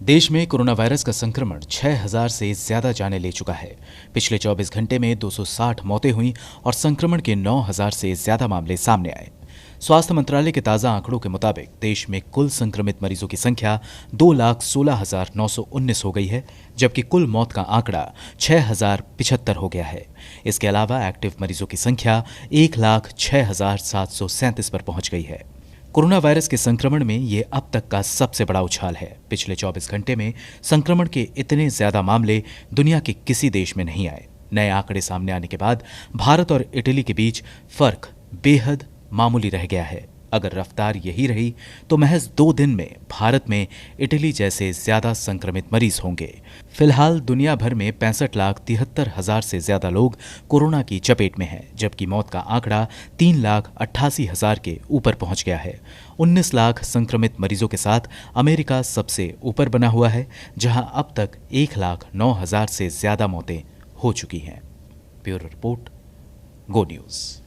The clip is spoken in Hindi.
देश में कोरोना वायरस का संक्रमण 6,000 से ज्यादा जाने ले चुका है। पिछले 24 घंटे में 260 मौतें हुई और संक्रमण के 9,000 से ज्यादा मामले सामने आए। स्वास्थ्य मंत्रालय के ताजा आंकड़ों के मुताबिक देश में कुल संक्रमित मरीजों की संख्या 2,16,919 हो गई है, जबकि कुल मौत का आंकड़ा 6,075 हो गया है। इसके अलावा एक्टिव मरीजों की संख्या 1,06,737 पर पहुंच गई है। कोरोना वायरस के संक्रमण में ये अब तक का सबसे बड़ा उछाल है। पिछले 24 घंटे में संक्रमण के इतने ज्यादा मामले दुनिया के किसी देश में नहीं आए। नए आंकड़े सामने आने के बाद भारत और इटली के बीच फर्क बेहद मामूली रह गया है। अगर रफ्तार यही रही तो महज 2 दिन में भारत में इटली जैसे ज्यादा संक्रमित मरीज होंगे। फिलहाल दुनिया भर में 65,73,000 से ज्यादा लोग कोरोना की चपेट में हैं, जबकि मौत का आंकड़ा 3,88,000 के ऊपर पहुंच गया है। 19 लाख संक्रमित मरीजों के साथ अमेरिका सबसे ऊपर बना हुआ है, जहां अब तक 1,09,000 से ज्यादा मौतें हो चुकी हैं। ब्यूरो रिपोर्ट, गो न्यूज।